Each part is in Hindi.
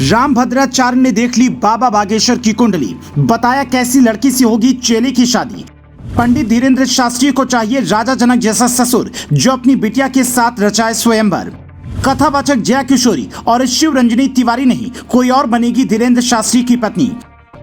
रामभद्राचार्य ने देख ली बाबा बागेश्वर की कुंडली, बताया कैसी लड़की से होगी चेले की शादी। पंडित धीरेन्द्र शास्त्री को चाहिए राजा जनक जैसा ससुर जो अपनी बिटिया के साथ रचाए स्वयंवर। कथावाचक जया किशोरी और शिव रंजनी तिवारी नहीं कोई और बनेगी धीरेन्द्र शास्त्री की पत्नी।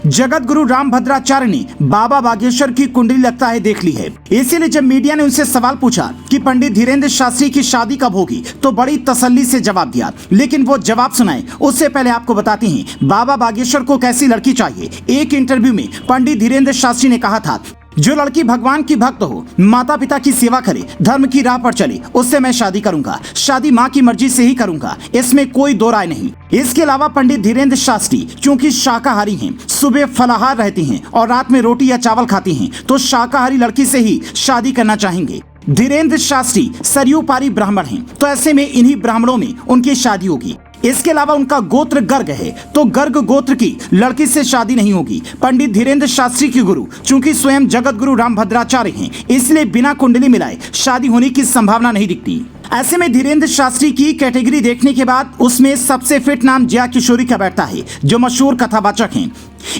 जगत गुरु रामभद्राचार्य ने बाबा बागेश्वर की कुंडली लगता है देख ली है। इसीलिए जब मीडिया ने उनसे सवाल पूछा कि पंडित धीरेन्द्र शास्त्री की शादी कब होगी तो बड़ी तसल्ली से जवाब दिया। लेकिन वो जवाब सुनाए उससे पहले आपको बताते हैं बाबा बागेश्वर को कैसी लड़की चाहिए। एक इंटरव्यू में पंडित धीरेन्द्र शास्त्री ने कहा था, जो लड़की भगवान की भक्त हो, माता पिता की सेवा करे, धर्म की राह पर चले, उससे मैं शादी करूंगा। शादी माँ की मर्जी से ही करूंगा, इसमें कोई दो राय नहीं। इसके अलावा पंडित धीरेन्द्र शास्त्री चूंकि शाकाहारी हैं, सुबह फलाहार रहती हैं और रात में रोटी या चावल खाती हैं, तो शाकाहारी लड़की से ही शादी करना चाहेंगे। धीरेन्द्र शास्त्री सरयू पारी ब्राह्मण हैं, तो ऐसे में इन्हीं ब्राह्मणों में उनकी शादी होगी। इसके अलावा उनका गोत्र गर्ग है, तो गर्ग गोत्र की लड़की से शादी नहीं होगी। पंडित धीरेन्द्र शास्त्री के गुरु चूंकि स्वयं जगत गुरु रामभद्राचार्य हैं, इसलिए बिना कुंडली मिलाए शादी होने की संभावना नहीं दिखती। ऐसे में धीरेन्द्र शास्त्री की कैटेगरी देखने के बाद उसमें सबसे फिट नाम जया किशोरी का बैठता है, जो मशहूर कथावाचक हैं।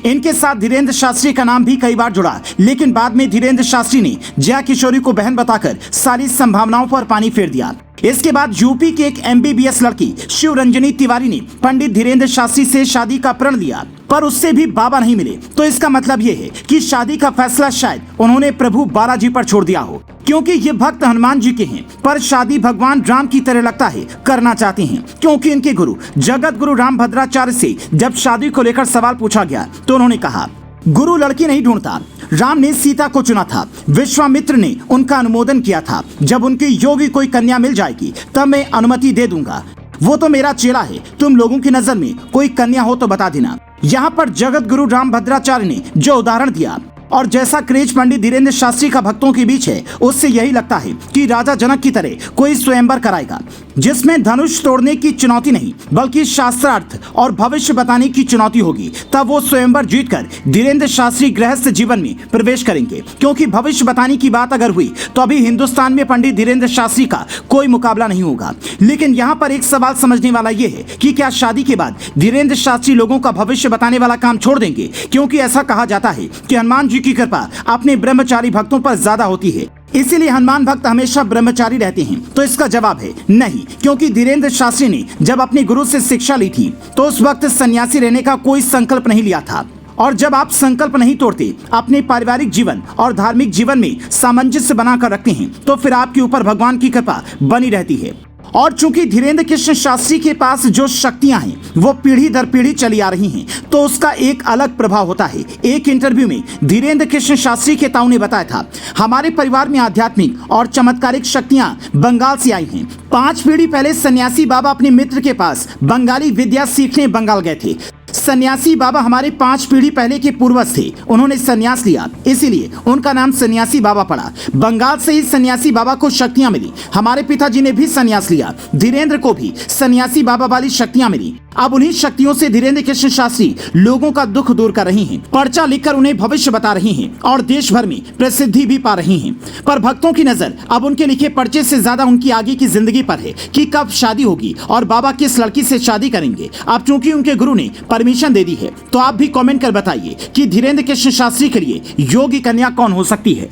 इनके साथ धीरेन्द्र शास्त्री का नाम भी कई बार जुड़ा, लेकिन बाद में धीरेन्द्र शास्त्री ने जया किशोरी को बहन बताकर सारी संभावनाओं पर पानी फेर दिया। इसके बाद यूपी की एक MBBS लड़की शिव रंजनी तिवारी ने पंडित धीरेन्द्र शास्त्री से शादी का प्रण लिया, पर उससे भी बाबा नहीं मिले। तो इसका मतलब ये है कि शादी का फैसला शायद उन्होंने प्रभु बालाजी पर छोड़ दिया हो, क्योंकि ये भक्त हनुमान जी के हैं, पर शादी भगवान राम की तरह लगता है करना चाहते हैं। क्योंकि इनके गुरु जगत गुरु रामभद्राचार्य से जब शादी को लेकर सवाल पूछा गया तो उन्होंने कहा, गुरु लड़की नहीं ढूंढता, राम ने सीता को चुना था, विश्वामित्र ने उनका अनुमोदन किया था। जब उनकी योग्य कोई कन्या मिल जाएगी तब मैं अनुमति दे दूंगा। वो तो मेरा चेला है, तुम लोगों की नजर में कोई कन्या हो तो बता देना। यहाँ पर जगत गुरु रामभद्राचार्य ने जो उदाहरण दिया और जैसा क्रेज पंडित धीरेन्द्र शास्त्री का भक्तों के बीच है, उससे यही लगता है कि राजा जनक की तरह कोई स्वयंवर कराएगा, जिसमें धनुष तोड़ने की चुनौती नहीं बल्कि शास्त्रार्थ और भविष्य बताने की चुनौती होगी। तब वो स्वयंवर जीतकर धीरेन्द्र शास्त्री गृहस्थ जीवन में प्रवेश करेंगे। क्योंकि भविष्य बताने की बात अगर हुई तो अभी हिंदुस्तान में पंडित धीरेन्द्र शास्त्री का कोई मुकाबला नहीं होगा। लेकिन यहाँ पर एक सवाल समझने वाला ये है कि क्या शादी के बाद धीरेन्द्र शास्त्री लोगों का भविष्य बताने वाला काम छोड़ देंगे? क्योंकि ऐसा कहा जाता है कि हनुमान जी की कृपा अपने ब्रह्मचारी भक्तों पर ज्यादा होती है, इसीलिए हनुमान भक्त हमेशा ब्रह्मचारी रहते हैं। तो इसका जवाब है नहीं, क्योंकि धीरेन्द्र शास्त्री ने जब अपने गुरु से शिक्षा ली थी तो उस वक्त सन्यासी रहने का कोई संकल्प नहीं लिया था। और जब आप संकल्प नहीं तोड़ते, अपने पारिवारिक जीवन और धार्मिक जीवन में सामंजस्य बनाकर रखते हैं, तो फिर आपके ऊपर भगवान की कृपा बनी रहती है। और चूंकि धीरेन्द्र कृष्ण शास्त्री के पास जो शक्तियां हैं वो पीढ़ी दर पीढ़ी चली आ रही हैं, तो उसका एक अलग प्रभाव होता है। एक इंटरव्यू में धीरेन्द्र कृष्ण शास्त्री के ताऊ ने बताया था, हमारे परिवार में आध्यात्मिक और चमत्कारिक शक्तियां बंगाल से आई हैं। 5 पीढ़ी पहले सन्यासी बाबा अपने मित्र के पास बंगाली विद्या सीखने बंगाल गए थे। सन्यासी बाबा हमारे 5 पीढ़ी पहले के पूर्वज थे, उन्होंने सन्यास लिया, इसीलिए उनका नाम सन्यासी बाबा पड़ा। बंगाल से ही सन्यासी बाबा को शक्तियां मिली। हमारे पिताजी ने भी सन्यास लिया, धीरेन्द्र को भी सन्यासी बाबा वाली शक्तियां मिली। अब उन्हीं शक्तियों से धीरेन्द्र कृष्ण शास्त्री लोगों का दुख दूर कर रही हैं, पर्चा लिखकर उन्हें भविष्य बता रही हैं और देश भर में प्रसिद्धि भी पा रही हैं। पर भक्तों की नजर अब उनके लिखे पर्चे से ज्यादा उनकी आगे की जिंदगी पर है कि कब शादी होगी और बाबा किस लड़की से शादी करेंगे। अब चूंकि उनके गुरु ने परमिशन दे दी है, तो आप भी कमेंट कर बताइए कि धीरेन्द्र कृष्ण शास्त्री के लिए योग्य कन्या कौन हो सकती है।